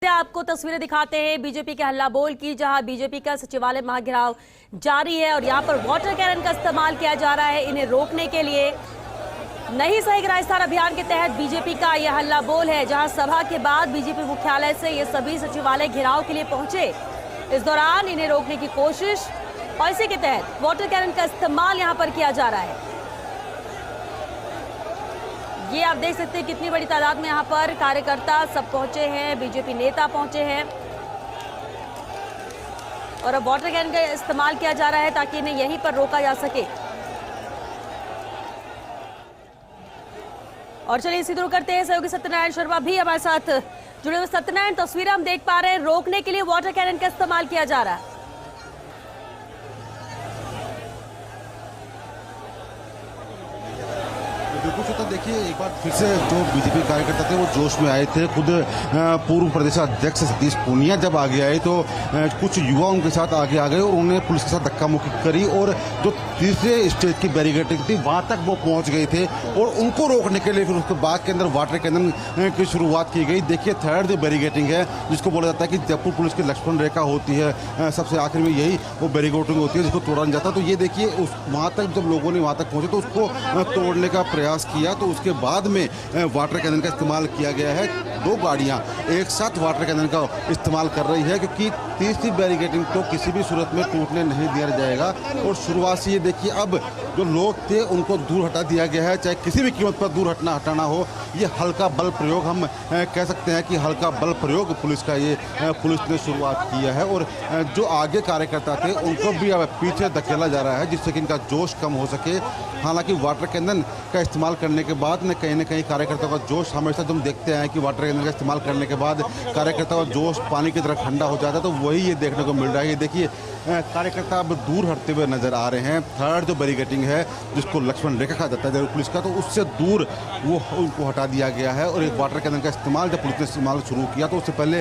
आपको तस्वीरें दिखाते हैं बीजेपी के हल्ला बोल की, जहां बीजेपी का सचिवालय महाघेराव जारी है और यहां पर वाटर कैनन का इस्तेमाल किया जा रहा है इन्हें रोकने के लिए। नहीं सहेगा राजस्थान अभियान के तहत बीजेपी का यह हल्ला बोल है, जहां सभा के बाद बीजेपी मुख्यालय से ये सभी सचिवालय घेराव के लिए पहुंचे। इस दौरान इन्हें रोकने की कोशिश और इसी के तहत वाटर कैनन का इस्तेमाल यहां पर किया जा रहा है। ये आप देख सकते हैं कितनी बड़ी तादाद में यहाँ पर कार्यकर्ता सब पहुंचे हैं, बीजेपी नेता पहुंचे हैं और अब वाटर कैन का इस्तेमाल किया जा रहा है ताकि इन्हें यहीं पर रोका जा सके। और चलिए इसी दूर करते हैं, सहयोगी सत्यनारायण शर्मा भी हमारे साथ जुड़े हुए। सत्यनारायण, तस्वीरें हम देख पा रहे हैं, रोकने के लिए वाटर कैनन का इस्तेमाल किया जा रहा है। तो देखिए, एक बार फिर से जो बीजेपी कार्यकर्ता थे वो जोश में आए थे। खुद पूर्व प्रदेश अध्यक्ष सतीश पूनिया जब आगे आए तो कुछ युवा उनके साथ आगे आ गए और उन्होंने पुलिस के साथ धक्का मुक्की करी और जो तीसरे स्टेज की बैरिकेडिंग थी वहां तक वो पहुंच गए थे और उनको रोकने के लिए फिर उसके बाद के अंदर वाटर कैनन की शुरुआत की गई। देखिए, थर्ड जो बैरिकेडिंग है जिसको बोला जाता है कि जयपुर पुलिस की लक्ष्मण रेखा होती है, सबसे आखिर में यही वो बैरिकेडिंग होती है जिसको तोड़ा नहीं जाता। तो ये देखिए, उस वहां तक जब लोगों ने वहां तक पहुंचे तो उसको तोड़ने का प्रयास किया, तो उसके बाद में वाटर कैनन का इस्तेमाल किया गया है। दो गाड़ियां एक साथ वाटर कैनन का इस्तेमाल कर रही है क्योंकि तीसरी बैरिकेडिंग तो किसी भी सूरत में टूटने नहीं दिया जाएगा। और शुरुआत से ये देखिए, अब जो लोग थे उनको दूर हटा दिया गया है, चाहे किसी भी कीमत पर दूर हटाना हो। ये हल्का बल प्रयोग हम कह सकते हैं कि हल्का बल प्रयोग पुलिस का ये पुलिस ने शुरुआत किया है और जो आगे कार्यकर्ता थे उनको भी अब पीछे धकेला जा रहा है जिससे कि इनका जोश कम हो सके। हालांकि वाटर कैनन का इस्तेमाल करने के बाद न कहीं कार्यकर्ताओं का जोश, हमेशा जब देखते हैं कि वाटर कैनन का इस्तेमाल करने के बाद कार्यकर्ताओं का जोश पानी की तरह ठंडा हो जाता है, तो वही ये देखने को मिल रहा है। ये देखिए, कार्यकर्ता अब दूर हटते हुए नजर आ रहे हैं। थर्ड जो बैरिकेडिंग है जिसको लक्ष्मण रेखा कहा जाता है पुलिस का, तो उससे दूर वो उनको हटा दिया गया है। और एक वाटर कैनन का इस्तेमाल जब पुलिस ने इस्तेमाल शुरू किया तो उससे पहले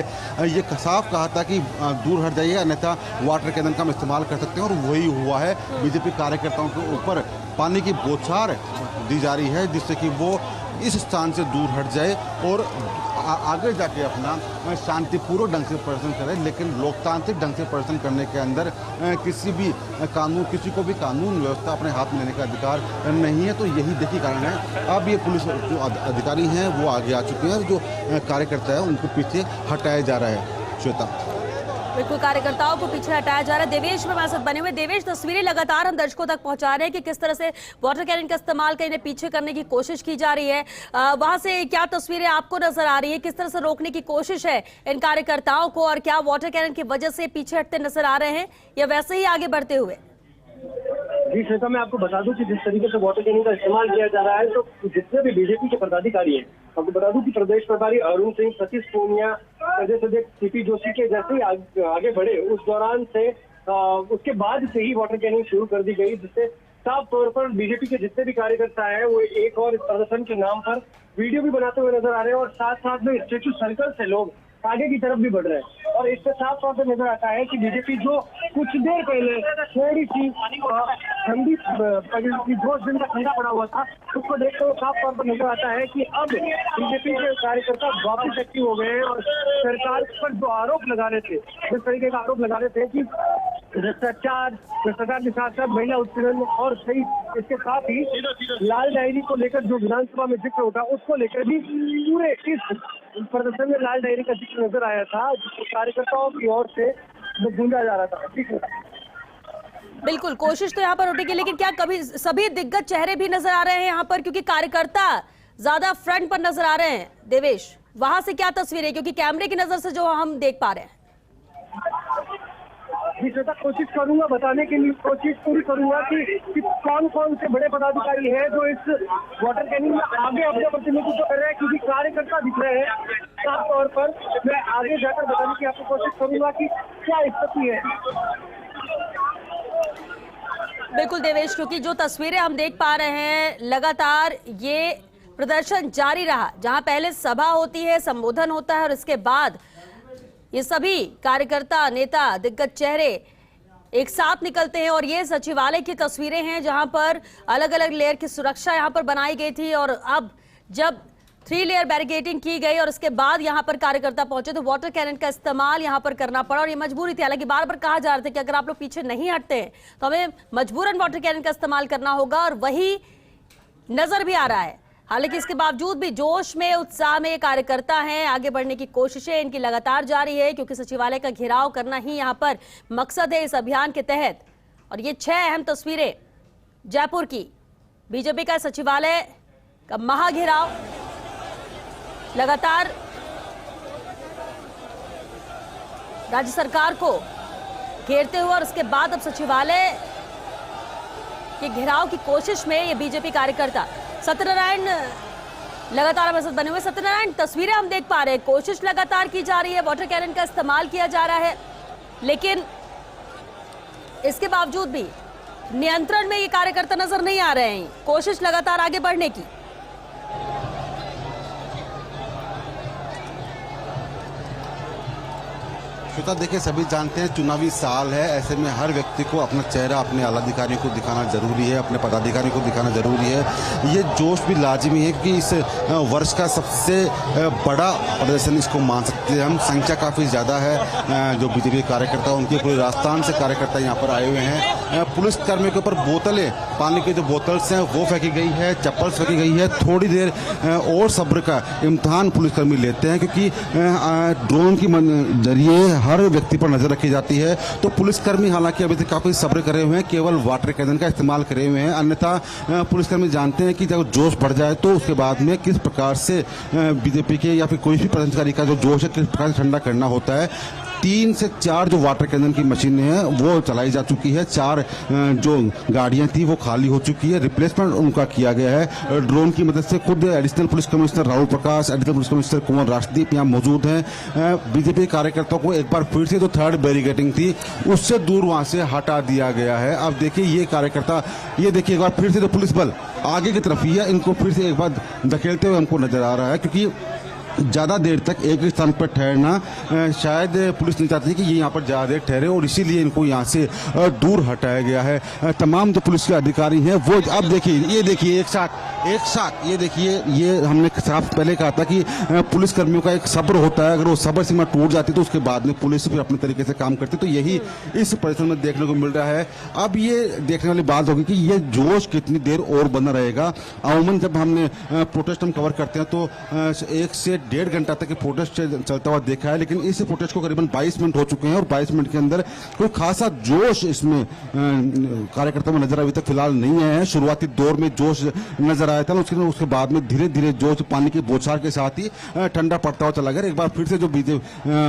ये साफ कहा था कि दूर हट जाइए अन्यथा वाटर कैनन का हम इस्तेमाल कर सकते हैं, और वही हुआ है। बीजेपी कार्यकर्ताओं के ऊपर पानी की बौछार दी जा रही है जिससे कि वो इस स्थान से दूर हट जाए और आगे जाके अपना शांतिपूर्वक ढंग से प्रदर्शन करें। लेकिन लोकतांत्रिक ढंग से प्रदर्शन करने के अंदर किसी को भी कानून व्यवस्था अपने हाथ में लेने का अधिकार नहीं है। तो यही देखिए कारण है, अब ये पुलिस जो अधिकारी हैं वो आगे आ चुके हैं, जो कार्यकर्ता है उनको पीछे हटाया जा रहा है। श्वेता, बिल्कुल, कार्यकर्ताओं को पीछे हटाया जा रहा है। देवेश में हमारे साथ बने हुए। देवेश, तस्वीरें लगातार हम दर्शकों तक पहुंचा रहे हैं कि किस तरह से वाटर कैनन का इस्तेमाल कर इन्हें पीछे करने की कोशिश की जा रही है। वहां से क्या तस्वीरें आपको नजर आ रही है, किस तरह से रोकने की कोशिश है इन कार्यकर्ताओं को, और क्या वाटर कैनन की वजह से पीछे हटते नजर आ रहे हैं या वैसे ही आगे बढ़ते हुए? जी श्वेता, मैं आपको बता दूं कि जिस तरीके से वाटर कैनन का इस्तेमाल किया जा रहा है, तो जितने भी बीजेपी के पदाधिकारी हैं, आपको बता दूं कि प्रदेश प्रभारी अरुण सिंह, सतीश पूनिया, प्रदेश अध्यक्ष सीपी जोशी के जैसे ही आगे बढ़े उस दौरान से उसके बाद से ही वाटर कैनिंग शुरू कर दी गई, जिससे साफ तौर पर बीजेपी के जितने भी कार्यकर्ता हैं वो एक और इस प्रदर्शन के नाम पर वीडियो भी बनाते हुए नजर आ रहे हैं और साथ साथ में स्टेचू सर्कल से लोग आगे की तरफ भी बढ़ रहे हैं। और इससे साफ तौर पर नजर आता है कि बीजेपी जो कुछ देर पहले थोड़ी सी ठंडी जोश दिन का ठंडा पड़ा हुआ था, उसको देखते हुए साफ तौर पर नजर आता है कि अब बीजेपी के कार्यकर्ता वापस एक्टिव हो गए हैं और सरकार पर जो आरोप लगा रहे थे, जिस तरीके का आरोप लगा रहे थे कि भ्रष्टाचार के साथ साथ महिला उत्पीड़न और सही, इसके साथ ही लाल डायरी को लेकर जो विधानसभा में जिक्र उठा उसको लेकर भी पूरे इस प्रदर्शन में लाल डायरी का जिक्र नजर आया था, जिसको कार्यकर्ताओं की ओर से गूंजा जा रहा था। ठीक है, बिल्कुल, कोशिश तो यहाँ पर उठेगी, लेकिन क्या कभी सभी दिग्गज चेहरे भी नजर आ रहे हैं यहाँ पर, क्योंकि कार्यकर्ता ज्यादा फ्रंट पर नजर आ रहे हैं? देवेश, वहां से क्या तस्वीर है, क्योंकि कैमरे की नजर से जो हम देख पा रहे हैं? जी श्वेता, कोशिश करूंगा बताने के लिए, कोशिश पूरी करूंगा कि कौन कौन से बड़े पदाधिकारी हैं जो इस वाटर कैनिंग में आगे अपना प्रतिनिधित्व कर रहे हैं, क्योंकि कार्यकर्ता दिख रहे हैं साफ तौर पर। मैं आगे जाकर बताने की आपको कोशिश करूंगा कि क्या स्थिति है। बिल्कुल देवेश, क्योंकि जो तस्वीरें हम देख पा रहे हैं, लगातार ये प्रदर्शन जारी रहा, जहां पहले सभा होती है, संबोधन होता है और इसके बाद ये सभी कार्यकर्ता, नेता, दिग्गज चेहरे एक साथ निकलते हैं। और ये सचिवालय की तस्वीरें हैं जहां पर अलग अलग लेयर की सुरक्षा यहां पर बनाई गई थी, और अब जब 3 लेयर बैरिकेडिंग की गई और उसके बाद यहां पर कार्यकर्ता पहुंचे तो वाटर कैनन का इस्तेमाल यहां पर करना पड़ा और ये मजबूरी थी। हालांकि बार बार कहा जा रहा था कि अगर आप लोग पीछे नहीं हटते तो हमें मजबूरन वाटर कैनन का इस्तेमाल करना होगा और वही नजर भी आ रहा है। हालांकि इसके बावजूद भी जोश में, उत्साह में ये कार्यकर्ता हैं, आगे बढ़ने की कोशिशें इनकी लगातार जारी है क्योंकि सचिवालय का घेराव करना ही यहां पर मकसद है इस अभियान के तहत। और ये 6 अहम तस्वीरें जयपुर की, बीजेपी का सचिवालय का महाघेराव लगातार राज्य सरकार को घेरते हुए और उसके बाद अब सचिवालय के घेराव की कोशिश में ये बीजेपी कार्यकर्ता सत्यनारायण लगातार हमारे साथ बने हुए। सत्यनारायण, तस्वीरें हम देख पा रहे हैं, कोशिश लगातार की जा रही है, वाटर कैनन का इस्तेमाल किया जा रहा है, लेकिन इसके बावजूद भी नियंत्रण में ये कार्यकर्ता नजर नहीं आ रहे हैं। कोशिश लगातार आगे बढ़ने की। श्वेता, देखिए सभी जानते हैं चुनावी साल है, ऐसे में हर व्यक्ति को अपना चेहरा अपने आलाधिकारियों को दिखाना जरूरी है, अपने पदाधिकारियों को दिखाना जरूरी है। ये जोश भी लाजिमी है कि इस वर्ष का सबसे बड़ा प्रदर्शन इसको मान सकते हैं हम। संख्या काफ़ी ज़्यादा है, जो बीजेपी कार्यकर्ता उनके पूरे राजस्थान से कार्यकर्ता यहाँ पर आए हुए हैं। पुलिस कर्मियों के ऊपर बोतलें, पानी की जो बोतल्स हैं वो फेंकी गई है, चप्पल फेंकी गई है। थोड़ी देर और सब्र का इम्तहान पुलिसकर्मी लेते हैं क्योंकि ड्रोन की जरिए हर व्यक्ति पर नजर रखी जाती है। तो पुलिसकर्मी हालांकि अभी तक काफी सब्र करे हुए हैं, केवल वाटर कैनन का इस्तेमाल करे हुए हैं। अन्यथा पुलिसकर्मी जानते हैं कि जब जोश बढ़ जाए तो उसके बाद में किस प्रकार से बीजेपी के या फिर कोई भी पदाधिकारी का जो जोश है किस प्रकार से ठंडा करना होता है। 3 से 4 जो वाटर कैनन की मशीनें हैं वो चलाई जा चुकी है। 4 जो गाड़ियां थी वो खाली हो चुकी है, रिप्लेसमेंट उनका किया गया है। ड्रोन की मदद से खुद additional police commissioner Rahul Prakash, additional police commissioner कुंवर राष्ट्रदीप यहाँ मौजूद हैं। बीजेपी कार्यकर्ताओं को एक बार फिर से जो 3rd बैरिकेडिंग थी उससे दूर वहां से हटा दिया गया है। अब देखिए ये कार्यकर्ता, ये देखिए एक बार फिर से जो पुलिस बल आगे की तरफ ही है, इनको फिर से एक बार धकेलते हुए हमको नजर आ रहा है क्योंकि ज़्यादा देर तक एक ही स्थान पर ठहरना शायद पुलिस नहीं चाहती कि ये यहाँ पर ज़्यादा देर ठहरे और इसीलिए इनको यहाँ से दूर हटाया गया है। तमाम जो पुलिस के अधिकारी हैं वो अब देखिए, ये देखिए एक साथ ये देखिए, ये हमने साफ पहले कहा था कि पुलिस कर्मियों का एक सब्र होता है, अगर वो सब्र सीमा टूट जाती तो उसके बाद में पुलिस फिर अपने तरीके से काम करती। तो यही इस प्रदर्शन में देखने को मिल रहा है। अब ये देखने वाली बात होगी कि ये जोश कितनी देर और बना रहेगा। अमूमन जब हमने प्रोटेस्ट हम कवर करते हैं तो 1 से 1.5 घंटा तक प्रोटेस्ट चलता हुआ देखा है, लेकिन इस प्रोटेस्ट को करीबन 22 मिनट हो चुके हैं और 22 मिनट के अंदर कोई खासा जोश इसमें कार्यकर्ताओं में नजर अभी तक फिलहाल नहीं आया है। शुरुआती दौर में जोश नजर आया था, उसके बाद में धीरे धीरे जोश पानी की बौछार के साथ ही ठंडा पड़ता हुआ चला गया। एक बार फिर से जो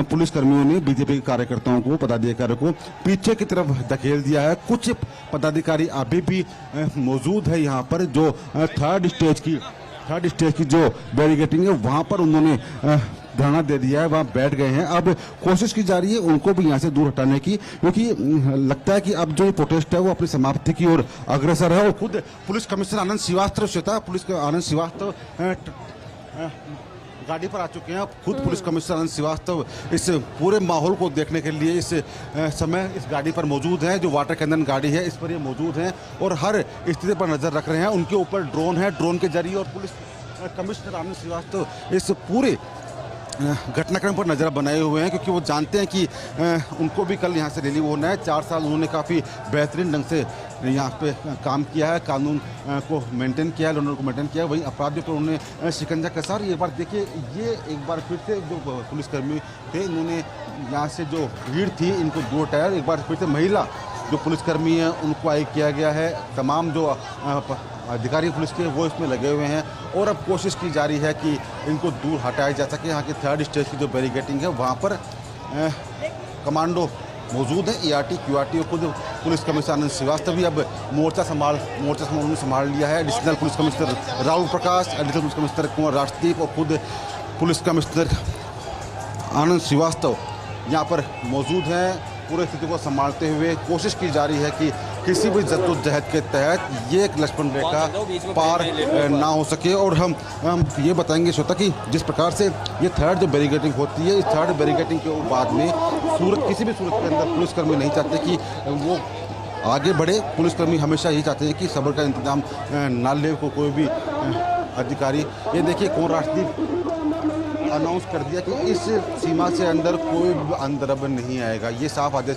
पुलिस कर्मियों ने बीजेपी के कार्यकर्ताओं को, पदाधिकारियों को पीछे की तरफ धकेल दिया है। कुछ पदाधिकारी अभी भी मौजूद है यहाँ पर, जो थर्ड स्टेज की जो बैरिकेडिंग है वहां पर उन्होंने धरना दे दिया है, वहां बैठ गए हैं। अब कोशिश की जा रही है उनको भी यहाँ से दूर हटाने की, क्योंकि लगता है कि अब जो प्रोटेस्ट है वो अपनी समाप्ति की ओर अग्रसर है। और खुद पुलिस कमिश्नर आनंद श्रीवास्तव गाड़ी पर आ चुके हैं। खुद पुलिस कमिश्नर आनंद श्रीवास्तव इस पूरे माहौल को देखने के लिए इस समय इस गाड़ी पर मौजूद हैं। जो वाटर कैनन गाड़ी है इस पर ये मौजूद हैं और हर स्थिति पर नजर रख रहे हैं। उनके ऊपर ड्रोन है, ड्रोन के जरिए और पुलिस कमिश्नर आनंद श्रीवास्तव इस पूरे घटनाक्रम पर नजर बनाए हुए हैं, क्योंकि वो जानते हैं कि उनको भी कल यहाँ से रिलीव होना है। 4 साल उन्होंने काफ़ी बेहतरीन ढंग से यहाँ पे काम किया है, कानून को मेंटेन किया है, लॉ को मेंटेन किया है, वहीं अपराधियों पर उन्होंने शिकंजा कसा। और एक बार देखिए, ये एक बार फिर से जो पुलिसकर्मी थे इन्होंने यहाँ से जो भीड़ थी इनको दूर हटाया। एक बार फिर से महिला जो पुलिसकर्मी हैं उनको आगे किया गया है। तमाम जो अधिकारी पुलिस के वो इसमें लगे हुए हैं और अब कोशिश की जा रही है कि इनको दूर हटाया जा सके। यहाँ की 3rd स्टेज की जो बैरिकेडिंग है वहाँ पर कमांडो मौजूद है, ERT QRT और खुद पुलिस कमिश्नर आनंद श्रीवास्तव भी अब मोर्चा उन्होंने संभाल लिया है। Additional police commissioner Rahul Prakash, additional police commissioner कुंवर राष्ट्रदीप और खुद पुलिस कमिश्नर आनंद श्रीवास्तव यहाँ पर मौजूद हैं। पूरी स्थिति को संभालते हुए कोशिश की जा रही है कि किसी भी जद्दोजहद के तहत ये एक लक्ष्मण रेखा पार ना हो सके। और हम ये बताएंगे श्रोता कि जिस प्रकार से ये 3rd जो बैरिकेडिंग होती है, इस 3rd बैरिकेडिंग के बाद में किसी भी सूरत के अंदर पुलिसकर्मी नहीं चाहते कि वो आगे बढ़े। पुलिसकर्मी हमेशा यही चाहते हैं कि सब्र का इंतजाम ना ले, कोई भी अधिकारी। ये देखिए कौन राष्ट्रदीप अनाउंस कर दिया कि इस सीमा से अंदर कोई अंदर अब नहीं आएगा। ये साफ आदेश